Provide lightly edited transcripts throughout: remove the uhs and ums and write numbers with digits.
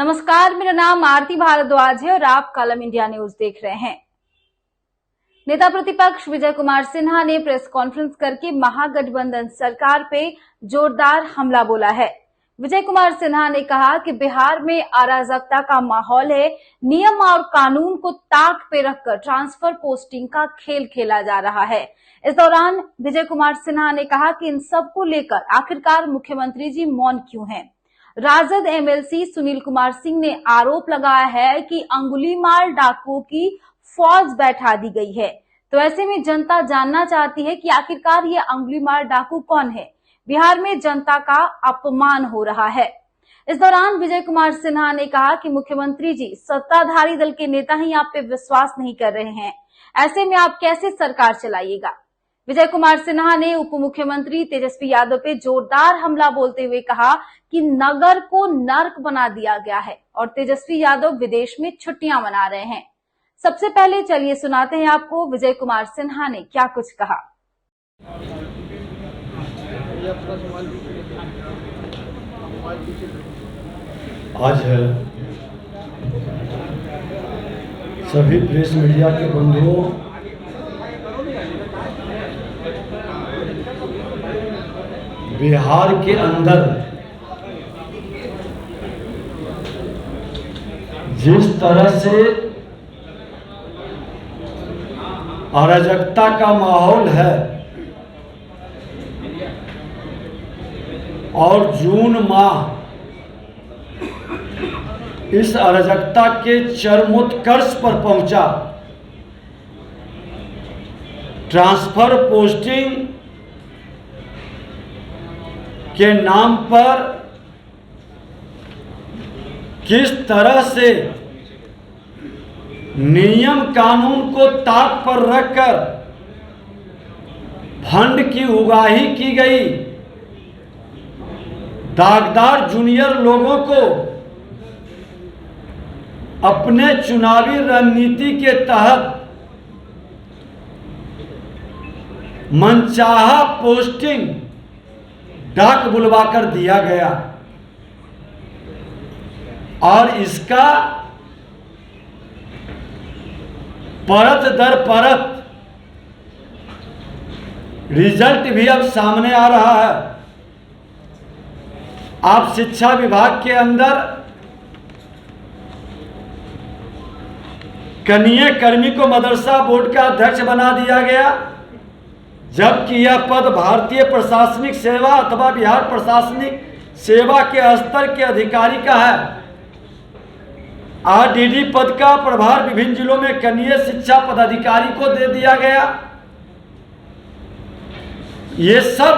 नमस्कार, मेरा नाम आरती भारद्वाज है और आप कलम इंडिया न्यूज देख रहे हैं। नेता प्रतिपक्ष विजय कुमार सिन्हा ने प्रेस कॉन्फ्रेंस करके महागठबंधन सरकार पे जोरदार हमला बोला है। विजय कुमार सिन्हा ने कहा कि बिहार में अराजकता का माहौल है, नियम और कानून को ताक पे रखकर ट्रांसफर पोस्टिंग का खेल खेला जा रहा है। इस दौरान विजय कुमार सिन्हा ने कहा कि इन सब को लेकर आखिरकार मुख्यमंत्री जी मौन क्यों हैं। राजद एमएलसी सुनील कुमार सिंह ने आरोप लगाया है कि अंगुलीमाल डाकुओं की फौज बैठा दी गई है। तो ऐसे में जनता जानना चाहती है कि आखिरकार ये अंगुलीमाल डाकू कौन है। बिहार में जनता का अपमान हो रहा है। इस दौरान विजय कुमार सिन्हा ने कहा कि मुख्यमंत्री जी सत्ताधारी दल के नेता ही आप पे विश्वास नहीं कर रहे हैं, ऐसे में आप कैसे सरकार चलाइएगा। विजय कुमार सिन्हा ने उप मुख्यमंत्री तेजस्वी यादव पे जोरदार हमला बोलते हुए कहा कि नगर को नर्क बना दिया गया है और तेजस्वी यादव विदेश में छुट्टियां मना रहे हैं। सबसे पहले चलिए सुनाते हैं आपको विजय कुमार सिन्हा ने क्या कुछ कहा। आज है सभी प्रेस मीडिया के बंधुओं, बिहार के अंदर जिस तरह से अराजकता का माहौल है और जून माह इस अराजकता के चरमोत्कर्ष पर पहुंचा। ट्रांसफर पोस्टिंग के नाम पर किस तरह से नियम कानून को ताक पर रखकर फंड की उगाही की गई, दागदार जूनियर लोगों को अपने चुनावी रणनीति के तहत मनचाहा पोस्टिंग डाक बुलवाकर दिया गया और इसका परत दर परत रिजल्ट भी अब सामने आ रहा है। आप शिक्षा विभाग के अंदर कनीय कर्मी को मदरसा बोर्ड का अध्यक्ष बना दिया गया, जबकि यह पद भारतीय प्रशासनिक सेवा अथवा बिहार प्रशासनिक सेवा के स्तर के अधिकारी का है। आरडीडी पद का प्रभार विभिन्न जिलों में कनीय शिक्षा पदाधिकारी को दे दिया गया। ये सब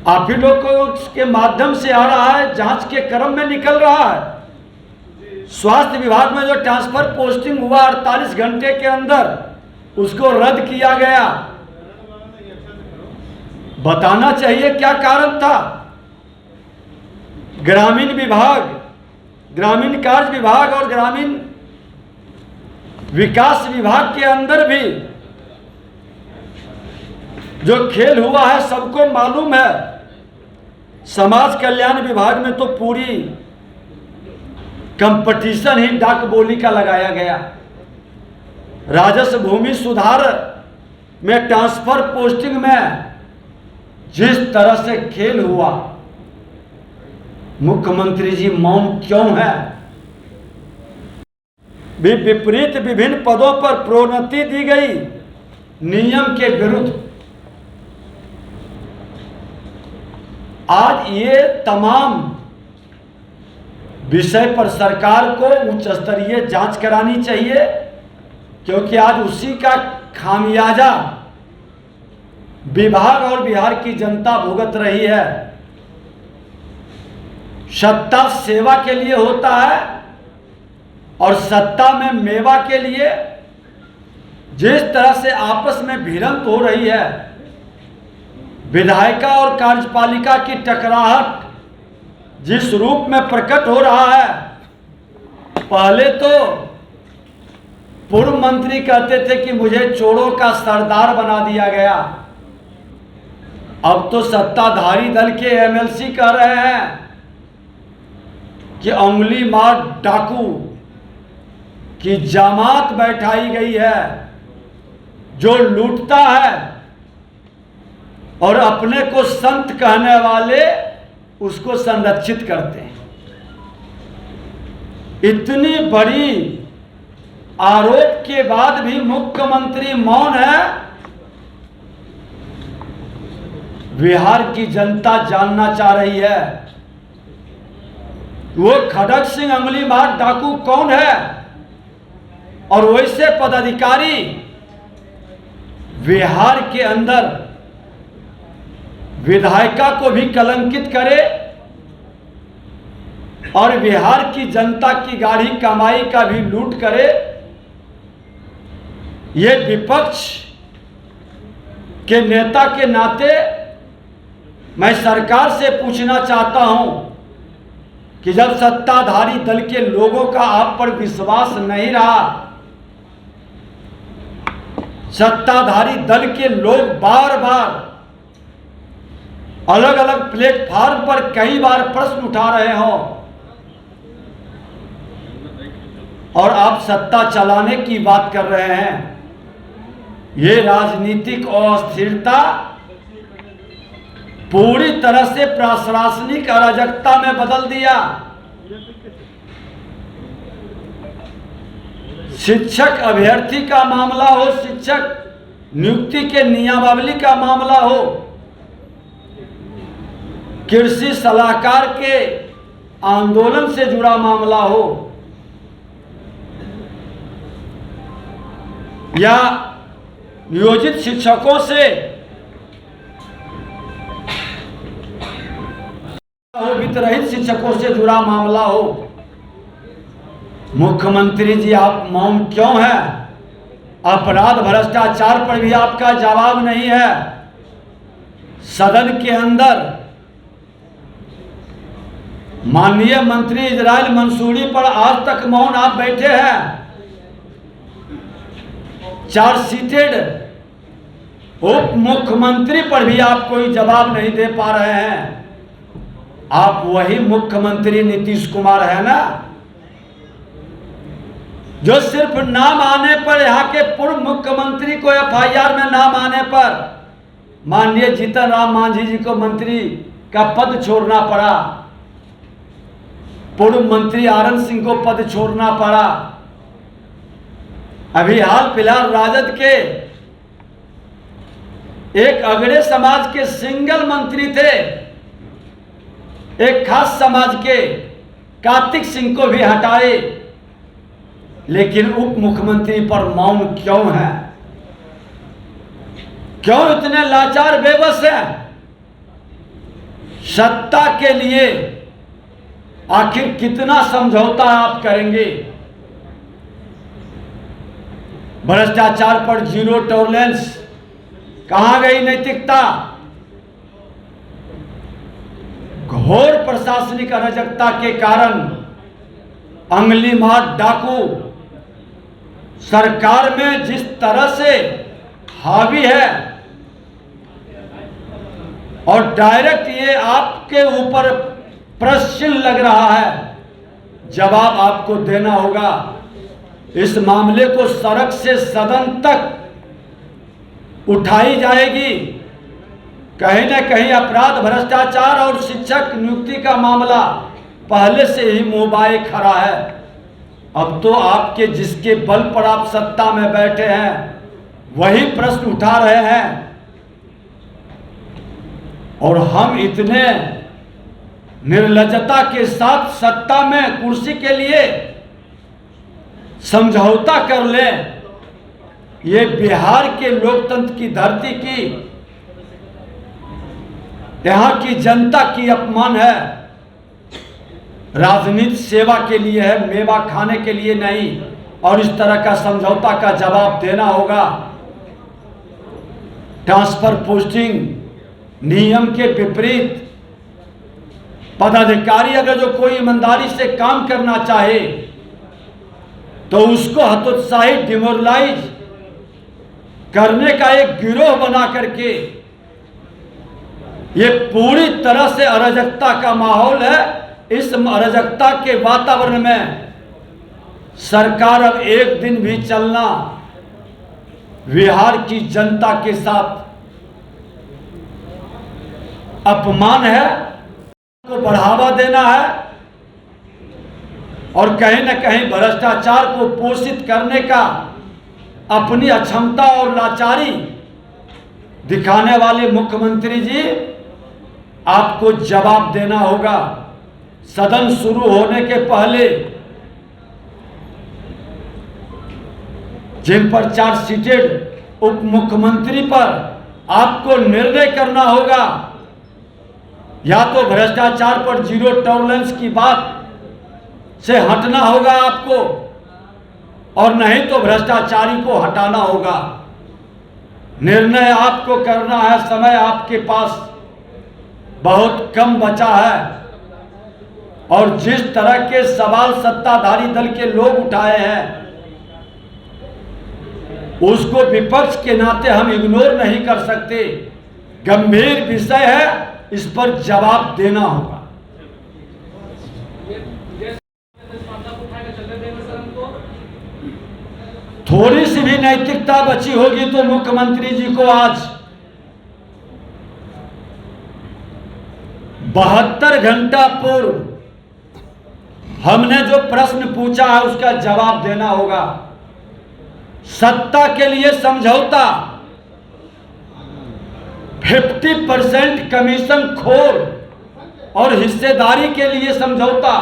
आप ही लोगों के माध्यम से आ रहा है, जांच के क्रम में निकल रहा है। स्वास्थ्य विभाग में जो ट्रांसफर पोस्टिंग हुआ 48 घंटे के अंदर, उसको रद्द किया गया। बताना चाहिए क्या कारण था। ग्रामीण विभाग, ग्रामीण कार्य विभाग और ग्रामीण विकास विभाग के अंदर भी जो खेल हुआ है सबको मालूम है। समाज कल्याण विभाग में तो पूरी कंपटीशन ही डाक बोली का लगाया गया। राजस्व भूमि सुधार में ट्रांसफर पोस्टिंग में जिस तरह से खेल हुआ, मुख्यमंत्री जी मौन क्यों है। विपरीत विभिन्न पदों पर प्रोन्नति दी गई नियम के विरुद्ध। आज ये तमाम विषय पर सरकार को उच्च स्तरीय जांच करानी चाहिए, क्योंकि आज उसी का खामियाजा विभाग और बिहार की जनता भुगत रही है। सत्ता सेवा के लिए होता है और सत्ता में मेवा के लिए जिस तरह से आपस में भिड़ंत हो रही है, विधायिका और कार्यपालिका की टकराहट जिस रूप में प्रकट हो रहा है। पहले तो पूर्व मंत्री कहते थे कि मुझे चोरों का सरदार बना दिया गया, अब तो सत्ताधारी दल के एमएलसी कह रहे हैं कि उंगली मार डाकू की जमात बैठाई गई है, जो लूटता है और अपने को संत कहने वाले उसको संरक्षित करते हैं। इतनी बड़ी आरोप के बाद भी मुख्यमंत्री मौन है। बिहार की जनता जानना चाह रही है वो खड़ग सिंह उंगली मार डाकू कौन है, और वैसे पदाधिकारी बिहार के अंदर विधायिका को भी कलंकित करे और बिहार की जनता की गाढ़ी कमाई का भी लूट करे। ये विपक्ष के नेता के नाते मैं सरकार से पूछना चाहता हूं कि जब सत्ताधारी दल के लोगों का आप पर विश्वास नहीं रहा, सत्ताधारी दल के लोग बार बार अलग अलग प्लेटफॉर्म पर कई बार प्रश्न उठा रहे हो और आप सत्ता चलाने की बात कर रहे हैं, ये राजनीतिक अस्थिरता पूरी तरह से प्रशासनिक अराजकता में बदल दिया। शिक्षक अभ्यर्थी का मामला हो, शिक्षक नियुक्ति के नियमावली का मामला हो, कृषि सलाहकार के आंदोलन से जुड़ा मामला हो, या नियोजित शिक्षकों से वित्तरहित शिक्षकों से जुड़ा मामला हो, मुख्यमंत्री जी आप मौन क्यों हैं? अपराध भ्रष्टाचार पर भी आपका जवाब नहीं है। सदन के अंदर माननीय मंत्री इजराइल मंसूरी पर आज तक मौन आप बैठे हैं। चार्जशीटेड उप मुख्यमंत्री पर भी आप कोई जवाब नहीं दे पा रहे हैं। आप वही मुख्यमंत्री नीतीश कुमार है ना, जो सिर्फ नाम आने पर, यहां के पूर्व मुख्यमंत्री को एफआईआर में नाम आने पर माननीय जीतन राम मांझी जी को मंत्री का पद छोड़ना पड़ा, पूर्व मंत्री आरन सिंह को पद छोड़ना पड़ा। अभी हाल फिलहाल राजद के एक अगड़े समाज के सिंगल मंत्री थे, एक खास समाज के कार्तिक सिंह को भी हटाए, लेकिन उप मुख्यमंत्री पर मौन क्यों है? क्यों इतने लाचार बेबस हैं? सत्ता के लिए आखिर कितना समझौता आप करेंगे? भ्रष्टाचार पर जीरो टॉलरेंस, कहां गई नैतिकता? घोर प्रशासनिक अराजकता के कारण उंगली मार डाकू सरकार में जिस तरह से हावी है और डायरेक्ट ये आपके ऊपर प्रश्न लग रहा है, जवाब आपको देना होगा। इस मामले को सड़क से सदन तक उठाई जाएगी। कहीं न कहीं अपराध भ्रष्टाचार और शिक्षक नियुक्ति का मामला पहले से ही मुंहबाए खड़ा है। अब तो आपके जिसके बल पर आप सत्ता में बैठे हैं वही प्रश्न उठा रहे हैं, और हम इतने निर्लज्जता के साथ सत्ता में कुर्सी के लिए समझौता कर लें। ये बिहार के लोकतंत्र की धरती की, यहां की जनता की अपमान है। राजनीति सेवा के लिए है, मेवा खाने के लिए नहीं, और इस तरह का समझौता का जवाब देना होगा। ट्रांसफर पोस्टिंग नियम के विपरीत पदाधिकारी अगर जो कोई ईमानदारी से काम करना चाहे तो उसको हतोत्साहित, डिमोरलाइज करने का एक गिरोह बना करके, ये पूरी तरह से अराजकता का माहौल है। इस अराजकता के वातावरण में सरकार अब एक दिन भी चलना बिहार की जनता के साथ अपमान है, को बढ़ावा देना है और कहीं न कहीं भ्रष्टाचार को पोषित करने का अपनी अक्षमता और लाचारी दिखाने वाले मुख्यमंत्री जी, आपको जवाब देना होगा। सदन शुरू होने के पहले जिन पर चार्जशीटेड उप मुख्यमंत्री पर आपको निर्णय करना होगा, या तो भ्रष्टाचार पर जीरो टॉलरेंस की बात से हटना होगा आपको, और नहीं तो भ्रष्टाचारी को हटाना होगा। निर्णय आपको करना है। समय आपके पास बहुत कम बचा है और जिस तरह के सवाल सत्ताधारी दल के लोग उठाए हैं उसको विपक्ष के नाते हम इग्नोर नहीं कर सकते। गंभीर विषय है, इस पर जवाब देना होगा। थोड़ी सी भी नैतिकता बची होगी तो मुख्यमंत्री जी को आज 72 घंटा पूर्व हमने जो प्रश्न पूछा है उसका जवाब देना होगा। सत्ता के लिए समझौता, 50% कमीशन खोर और हिस्सेदारी के लिए समझौता,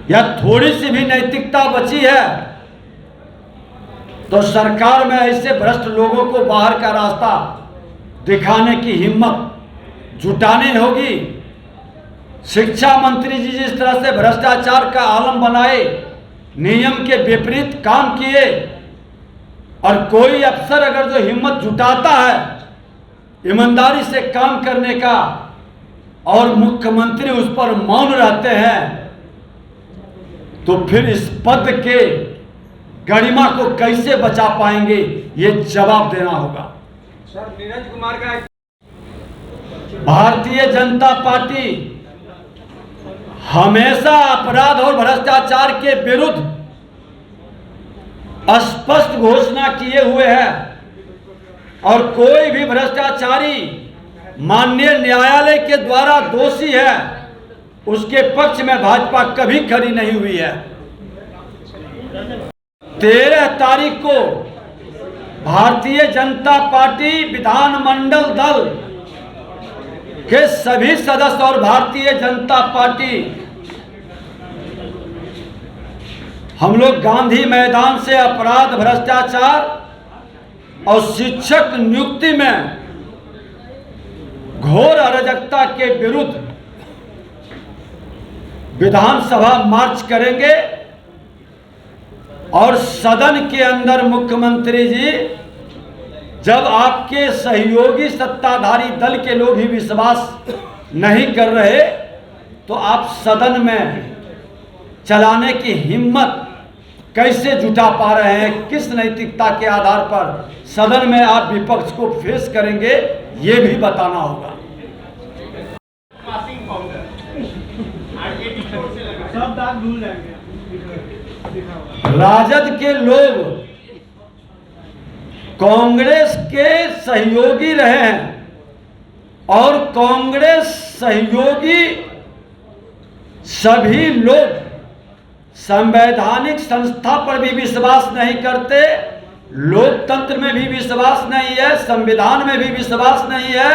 या थोड़ी सी भी नैतिकता बची है तो सरकार में ऐसे भ्रष्ट लोगों को बाहर का रास्ता दिखाने की हिम्मत जुटानी होगी। शिक्षा मंत्री जी जिस तरह से भ्रष्टाचार का आलम बनाए, नियम के विपरीत काम किए, और कोई अफसर अगर जो हिम्मत जुटाता है ईमानदारी से काम करने का और मुख्यमंत्री उस पर मौन रहते हैं, तो फिर इस पद के गरिमा को कैसे बचा पाएंगे, ये जवाब देना होगा। सर, नीरज कुमार का भारतीय जनता पार्टी हमेशा अपराध और भ्रष्टाचार के विरुद्ध स्पष्ट घोषणा किए हुए है, और कोई भी भ्रष्टाचारी माननीय न्यायालय के द्वारा दोषी है उसके पक्ष में भाजपा कभी खड़ी नहीं हुई है। 13 तारीख को भारतीय जनता पार्टी विधानमंडल दल के सभी सदस्य और भारतीय जनता पार्टी हम लोग गांधी मैदान से अपराध, भ्रष्टाचार और शिक्षक नियुक्ति में घोर अराजकता के विरुद्ध विधानसभा मार्च करेंगे, और सदन के अंदर मुख्यमंत्री जी जब आपके सहयोगी सत्ताधारी दल के लोग ही विश्वास नहीं कर रहे तो आप सदन में चलाने की हिम्मत कैसे जुटा पा रहे हैं, किस नैतिकता के आधार पर सदन में आप विपक्ष को फेस करेंगे, ये भी बताना होगा। राजद के लोग कांग्रेस के सहयोगी रहे हैं और कांग्रेस सहयोगी सभी लोग संवैधानिक संस्था पर भी विश्वास नहीं करते, लोकतंत्र में भी विश्वास नहीं है, संविधान में भी विश्वास नहीं है।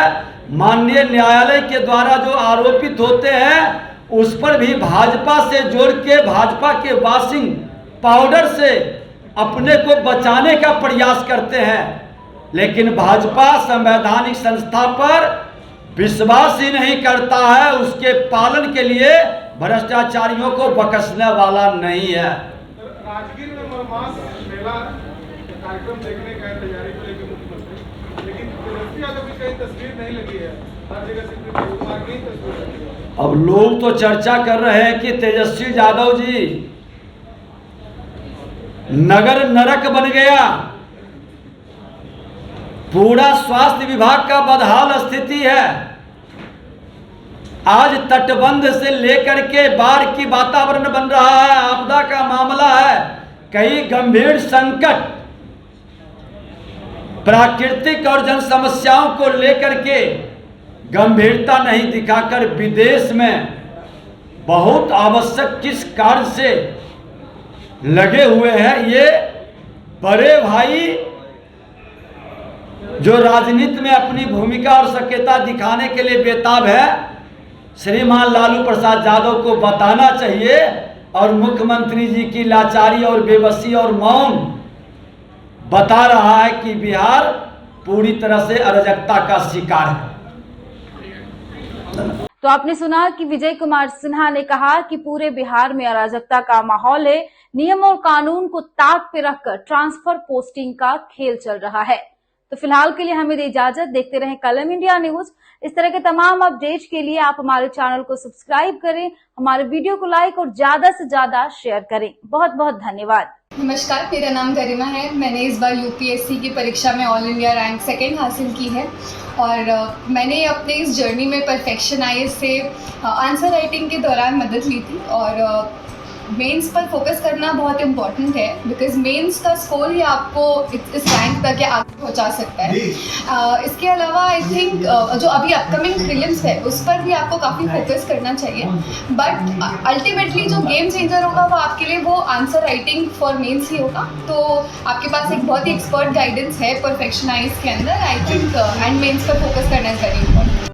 माननीय न्यायालय के द्वारा जो आरोपित होते हैं उस पर भी भाजपा से जोड़ के, भाजपा के वॉशिंग पाउडर से अपने को बचाने का प्रयास करते हैं, लेकिन भाजपा संवैधानिक संस्था पर विश्वास ही नहीं करता है, उसके पालन के लिए भ्रष्टाचारियों को बख्शने वाला नहीं है। राजगीर में मलमास मेला कार्यक्रम देखने का तैयारी को लेकर मुख्यमंत्री, लेकिन तेजस्वी यादव की कहीं तस्वीर नहीं लगी है, हर जगह सिर्फ नीतीश कुमार की तस्वीर लगी है। अब लोग तो चर्चा कर रहे हैं कि तेजस्वी यादव जी नगर नरक बन गया, पूरा स्वास्थ्य विभाग का बदहाल स्थिति है, आज तटबंध से लेकर के बाढ़ की वातावरण बन रहा है, आपदा का मामला है, कई गंभीर संकट प्राकृतिक और जन समस्याओं को लेकर के गंभीरता नहीं दिखाकर विदेश में बहुत आवश्यक किस कार्य से लगे हुए हैं। ये बड़े भाई जो राजनीति में अपनी भूमिका और सक्रियता दिखाने के लिए बेताब है, श्रीमान लालू प्रसाद यादव को बताना चाहिए और मुख्यमंत्री जी की लाचारी और बेबसी और मौन बता रहा है कि बिहार पूरी तरह से अराजकता का शिकार है। तो आपने सुना कि विजय कुमार सिन्हा ने कहा कि पूरे बिहार में अराजकता का माहौल है, नियम और कानून को ताक पे रखकर ट्रांसफर पोस्टिंग का खेल चल रहा है। तो फिलहाल के लिए हमें दे इजाजत, देखते रहें कलम इंडिया न्यूज। इस तरह के तमाम अपडेट्स के लिए आप हमारे चैनल को सब्सक्राइब करें, हमारे वीडियो को लाइक और ज्यादा से ज्यादा शेयर करें। बहुत बहुत धन्यवाद। नमस्कार, मेरा नाम गरिमा है। मैंने इस बार यूपीएससी की परीक्षा में ऑल इंडिया रैंक 2 हासिल की है और मैंने अपने इस जर्नी में परफेक्शन आईएएस से आंसर राइटिंग के दौरान मदद ली थी और मेंस पर फोकस करना बहुत इम्पॉर्टेंट है बिकॉज मेंस का स्कोर ही आपको इस रैंक तक आगे पहुंचा सकता है। इसके अलावा आई थिंक जो अभी अपकमिंग प्रीलिम्स है उस पर भी आपको काफ़ी फोकस करना चाहिए, बट अल्टीमेटली जो गेम चेंजर होगा वो आपके लिए वो आंसर राइटिंग फॉर मेंस ही होगा। तो आपके पास एक बहुत ही एक्सपर्ट गाइडेंस है परफेक्शन आईएएस के अंदर, आई थिंक एंड मेंस पर फोकस करना इज वेरी इंपॉर्टेंट।